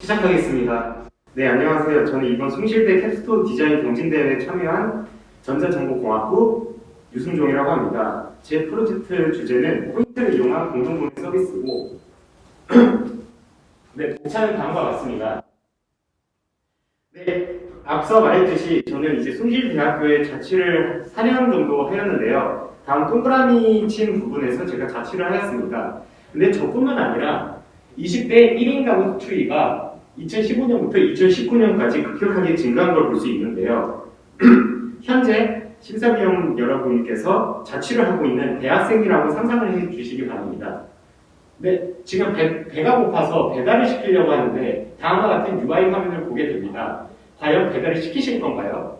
시작하겠습니다. 네, 안녕하세요. 저는 이번 숭실대 캡스톤 디자인 경진대회에 참여한 전자정보공학부 유승종이라고 합니다. 제 프로젝트 주제는 포인트를 이용한 공동구매 서비스고 네, 목차는 다음과 같습니다. 네, 앞서 말했듯이 저는 이제 숭실대학교에 자취를 4년 정도 하였는데요. 다음 동그라미 친 부분에서 제가 자취를 하였습니다. 근데 저뿐만 아니라 20대 1인 가구 추이가 2015년부터 2019년까지 급격하게 증가한 걸 볼 수 있는데요. 현재 심사위원 여러분께서 자취를 하고 있는 대학생이라고 상상을 해 주시기 바랍니다. 네, 지금 배가 고파서 배달을 시키려고 하는데 다음과 같은 UI 화면을 보게 됩니다. 과연 배달을 시키실 건가요?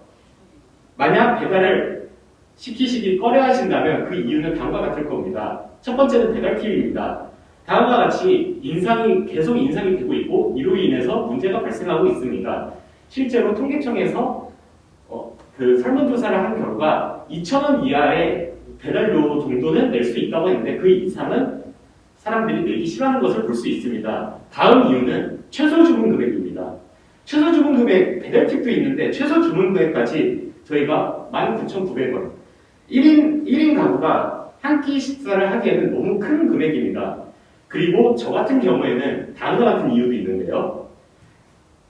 만약 배달을 시키시기 꺼려 하신다면 그 이유는 다음과 같을 겁니다. 첫 번째는 배달 팁입니다. 다음과 같이 계속 인상이 되고 있고 이로 인해서 문제가 발생하고 있습니다. 실제로 통계청에서 그 설문조사를 한 결과 2,000원 이하의 배달료 정도는 낼 수 있다고 했는데 그 이상은 사람들이 내기 싫어하는 것을 볼 수 있습니다. 다음 이유는 최소 주문 금액입니다. 최소 주문 금액 배달 팁도 있는데 최소 주문 금액까지 저희가 19,900원 1인 가구가 한 끼 식사를 하기에는 너무 큰 금액입니다. 그리고 저 같은 경우에는 다음과 같은 이유도 있는데요.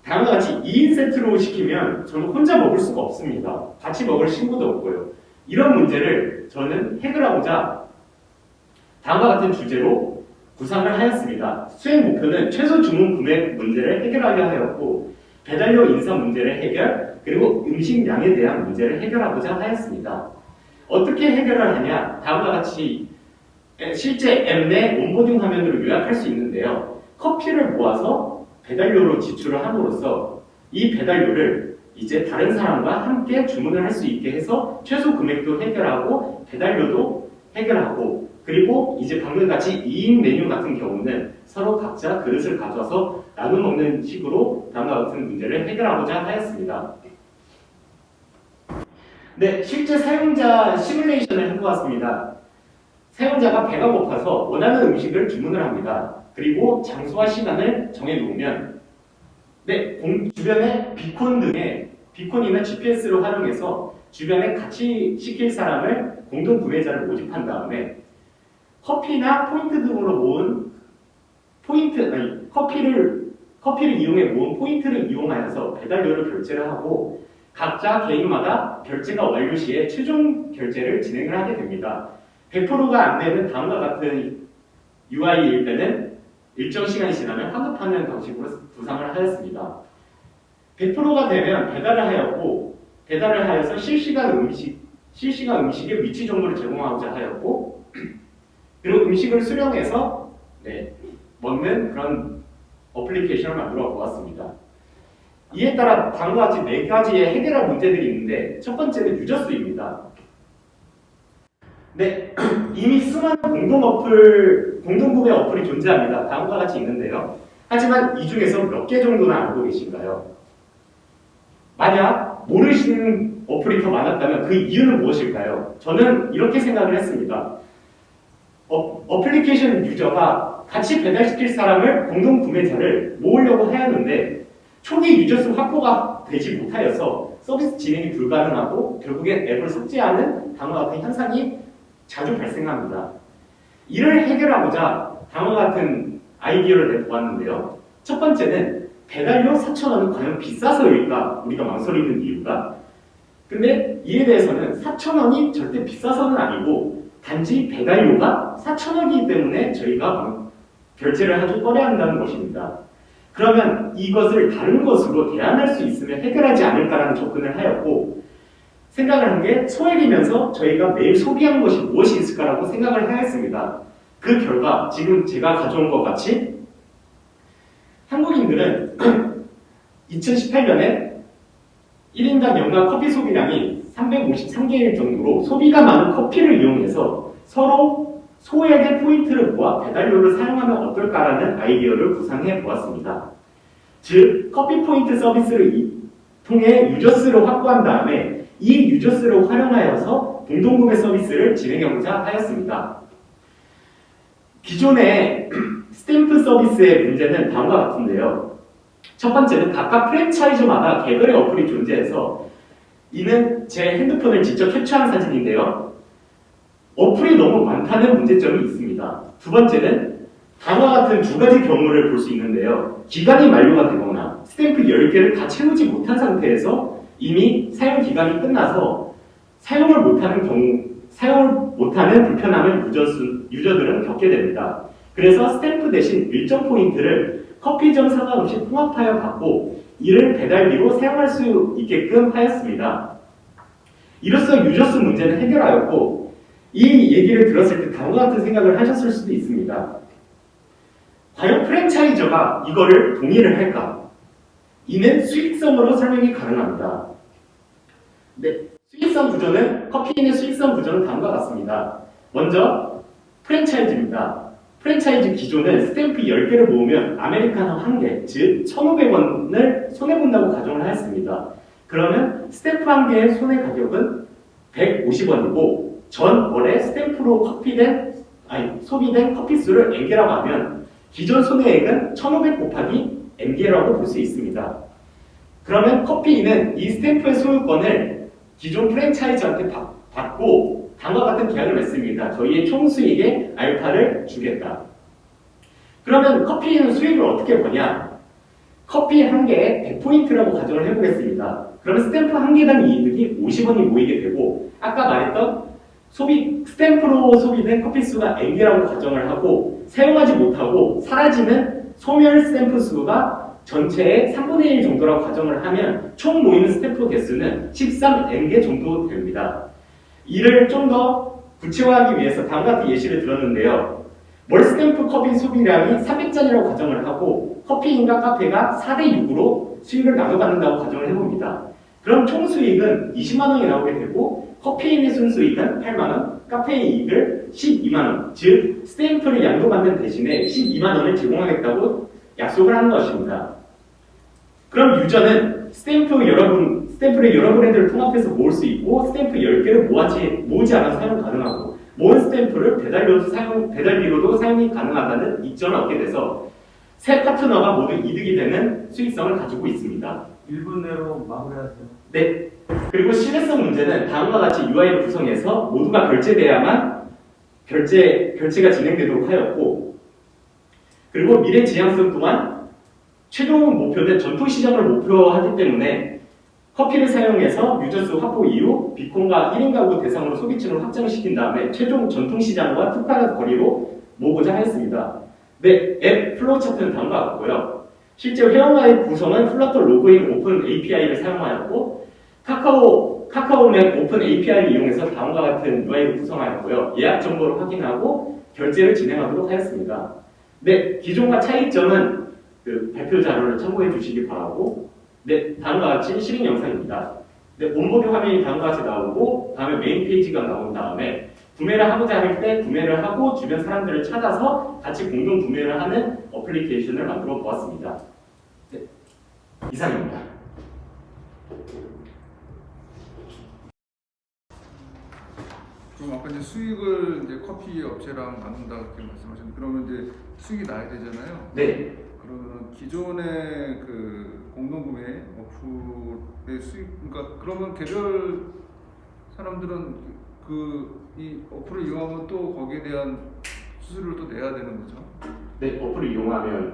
다음과 같이 2인 세트로 시키면 저는 혼자 먹을 수가 없습니다. 같이 먹을 친구도 없고요. 이런 문제를 저는 해결하고자 다음과 같은 주제로 구상을 하였습니다. 수행 목표는 최소 주문 금액 문제를 해결하려 하였고 배달료 인사 문제를 해결, 그리고 음식량에 대한 문제를 해결하고자 하였습니다. 어떻게 해결을 하냐? 다음과 같이 실제 앱 내 온보딩 화면으로 요약할 수 있는데요. 커피를 모아서 배달료로 지출을 함으로써 이 배달료를 이제 다른 사람과 함께 주문을 할 수 있게 해서 최소 금액도 해결하고 배달료도 해결하고 그리고 이제 방금 같이 2인 메뉴 같은 경우는 서로 각자 그릇을 가져와서 나눠 먹는 식으로 다음과 같은 문제를 해결하고자 하였습니다. 네, 실제 사용자 시뮬레이션을 해보았습니다. 사용자가 배가 고파서 원하는 음식을 주문을 합니다. 그리고 장소와 시간을 정해놓으면 주변에 비콘이나 GPS를 활용해서 주변에 같이 시킬 사람을 공동 구매자를 모집한 다음에 커피나 포인트 등으로 모은 커피를 이용해 모은 포인트를 이용하여서 배달료를 결제를 하고 각자 개인마다 결제가 완료 시에 최종 결제를 진행을 하게 됩니다. 100%가 안 되는 다음과 같은 UI일 때는 일정 시간이 지나면 환급하는 방식으로 구상을 하였습니다. 100%가 되면 배달을 하여서 실시간 음식의 위치 정보를 제공하고자 하였고 그리고 음식을 수령해서 먹는 그런 어플리케이션을 만들어 보았습니다. 이에 따라 다음과 같이 4가지의 해결할 문제들이 있는데 첫 번째는 유저 수입니다. 네, 이미 수많은 공동구매 어플이 존재합니다. 다음과 같이 있는데요. 하지만 이 중에서 몇 개 정도나 알고 계신가요? 만약 모르시는 어플이 더 많았다면 그 이유는 무엇일까요? 저는 이렇게 생각을 했습니다. 어플리케이션 유저가 같이 배달시킬 사람을 공동구매자를 모으려고 하였는데 초기 유저수 확보가 되지 못하여서 서비스 진행이 불가능하고 결국엔 앱을 삭제하는 다음과 같은 현상이 자주 발생합니다. 이를 해결하고자 다음과 같은 아이디어를 내보았는데요. 첫 번째는 배달료 4,000원은 과연 비싸서일까? 우리가 망설이는 이유가. 근데 이에 대해서는 4,000원이 절대 비싸서는 아니고 단지 배달료가 4,000원이기 때문에 저희가 결제를 하기 꺼려한다는 것입니다. 그러면 이것을 다른 것으로 대안할 수 있으면 해결하지 않을까라는 접근을 하였고 생각을 한 게 소액이면서 저희가 매일 소비하는 것이 무엇이 있을까라고 생각을 하였습니다. 그 결과 지금 제가 가져온 것 같이 한국인들은 2018년에 1인당 연간 커피 소비량이 353개일 정도로 소비가 많은 커피를 이용해서 서로 소액의 포인트를 모아 배달료를 사용하면 어떨까라는 아이디어를 구상해 보았습니다. 즉, 커피 포인트 서비스를 통해 유저수를 확보한 다음에 이 유저수를 활용하여서 공동구매 서비스를 진행하고자 하였습니다. 기존의 스탬프 서비스의 문제는 다음과 같은데요. 첫 번째는 각각 프랜차이즈마다 개별의 어플이 존재해서 이는 제 핸드폰을 직접 캡처한 사진인데요. 어플이 너무 많다는 문제점이 있습니다. 두 번째는 다음과 같은 두 가지 경우를 볼 수 있는데요. 기간이 만료가 되거나 스탬프 10개를 다 채우지 못한 상태에서 이미 사용 기간이 끝나서 사용을 못하는 불편함을 유저들은 겪게 됩니다. 그래서 스탬프 대신 일정 포인트를 커피점 상관없이 통합하여 받고 이를 배달비로 사용할 수 있게끔 하였습니다. 이로써 유저수 문제는 해결하였고 이 얘기를 들었을 때 다음과 같은 생각을 하셨을 수도 있습니다. 과연 프랜차이저가 이거를 동의를 할까? 이는 수익성으로 설명이 가능합니다. 네, 수익성 구조는 커피인의 수익성 구조는 다음과 같습니다. 먼저 프랜차이즈입니다. 프랜차이즈 기존은 스탬프 10개를 모으면 아메리카노 1개, 즉 1,500원을 손해본다고 가정을 하였습니다. 그러면 스탬프 1개의 손해 가격은 150원이고 전 월에 스탬프로 소비된 커피수를 N개라고 하면 기존 손해액은 1,500 곱하기 N개라고 볼 수 있습니다. 그러면 커피인은 이 스탬프의 소유권을 기존 프랜차이즈한테 받고 다음과 같은 계약을 맺습니다. 저희의 총 수익의 알파를 주겠다. 그러면 커피인은 수익을 어떻게 버냐? 커피 1개에 100포인트라고 가정을 해보겠습니다. 그러면 스탬프 1개당 이득이 50원이 모이게 되고 아까 말했던 스탬프로 소비된 커피 수가 N개라고 가정을 하고 사용하지 못하고 사라지는 소멸 스탬프 수가 전체의 3분의 1 정도라고 가정을 하면 총 모이는 스탬프 개수는 13N개 정도 됩니다. 이를 좀 더 구체화하기 위해서 다음과 같은 예시를 들었는데요. 월 스탬프 커피 소비량이 300잔이라고 가정을 하고 커피인과 카페가 4대6으로 수익을 나눠받는다고 가정을 해봅니다. 그럼 총 수익은 20만 원이 나오게 되고 커피인의 순수익은 8만 원, 카페의 이익을 12만 원, 즉 스탬프를 양도받는 대신에 12만 원을 제공하겠다고 약속을 하는 것입니다. 그럼 유저는 스탬프를 여러 브랜드를 통합해서 모을 수 있고 스탬프 10개를 모으지 않아서 사용 가능하고 모은 스탬프를 배달비로도 사용이 가능하다는 이점을 얻게 돼서 세 파트너가 모두 이득이 되는 수익성을 가지고 있습니다. 1분 내로 마무리하세요. 네. 그리고 신뢰성 문제는 다음과 같이 UI를 구성해서 모두가 결제돼야만 결제가 진행되도록 하였고 그리고 미래 지향성 또한 최종 목표는 전통시장을 목표하기 때문에 커피를 사용해서 유저수 확보 이후 비콘과 1인 가구 대상으로 소비층을 확장시킨 다음에 최종 전통시장과 특화된 거리로 모으고자 하였습니다. 네, 앱 플로우 차트는 다음과 같고요. 실제 회원가입 구성은 플러터 로그인 오픈 API를 사용하였고 카카오맵 오픈 API를 이용해서 다음과 같은 UI를 구성하였고요. 예약 정보를 확인하고 결제를 진행하도록 하였습니다. 네, 기존과 차이점은 발표 자료를 참고해 주시기 바라고 네, 다음과 같이 실행 영상입니다. 네, 온보드 화면이 다음과 같이 나오고 다음에 메인 페이지가 나온 다음에 구매를 하고자 할 때 구매를 하고 주변 사람들을 찾아서 같이 공동 구매를 하는 어플리케이션을 만들어 보았습니다. 네, 이상입니다. 그럼 아까 이제 수익을 이제 커피 업체랑 나눈다 그렇게 말씀하셨는데 그러면 이제 수익이 나야 되잖아요. 네. 그러면 기존의 그 공동구매 어플의 수익, 그러니까 그러면 개별 사람들은 이 어플을 이용하면 또 거기에 대한 수수료를 또 내야 되는 거죠? 네, 어플을 이용하면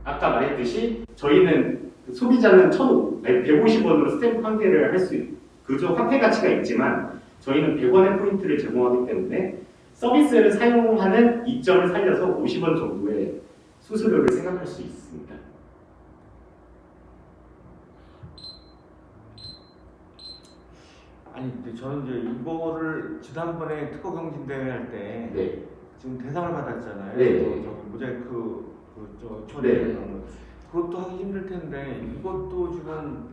아까 말했듯이 저희는 소비자는 150원으로 스탬프 한 개를 할 수 있고 그저 화폐 가치가 있지만 저희는 100원의 포인트를 제공하기 때문에 서비스를 사용하는 이점을 살려서 50원 정도의 수수료를 생각할 수 있습니다. 아니 근데 저는 이제 이거를 지난번에 특허 경진대회 할 때 네. 지금 대상을 받았잖아요. 네. 저 모자이크 네. 처리하는 거. 그것도 하기 힘들 텐데 이것도 지금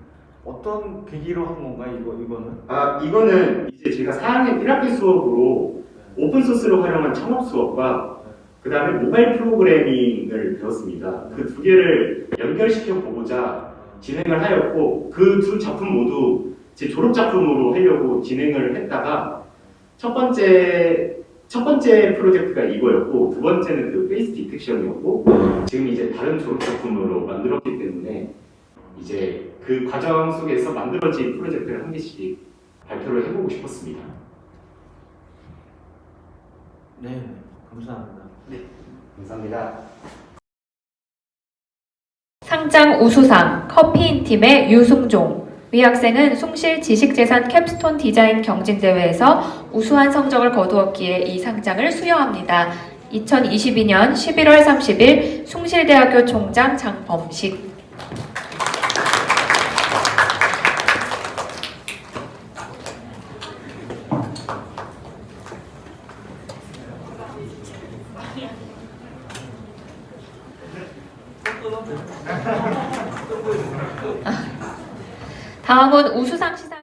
어떤 계기로 한 건가 이거는? 이거는 이제 제가 4학년 1학기 수업으로 오픈소스를 활용한 창업 수업과 그 다음에 모바일 프로그래밍을 배웠습니다. 그 두 개를 연결시켜 보고자 진행을 하였고 그 두 작품 모두 제 졸업 작품으로 하려고 진행을 했다가 첫 번째 프로젝트가 이거였고 두 번째는 그 페이스 디텍션이었고 지금 이제 다른 졸업 작품으로 만들었기 때문에 그 과정 속에서 만들어진 프로젝트를 한 개씩 발표를 해보고 싶었습니다. 네, 감사합니다. 감사합니다. 상장 우수상 커피인팀의 유승종. 위 학생은 숭실 지식재산 캡스톤 디자인 경진대회에서 우수한 성적을 거두었기에 이 상장을 수여합니다. 2022년 11월 30일 숭실대학교 총장 장범식. 다음은 우수상 시상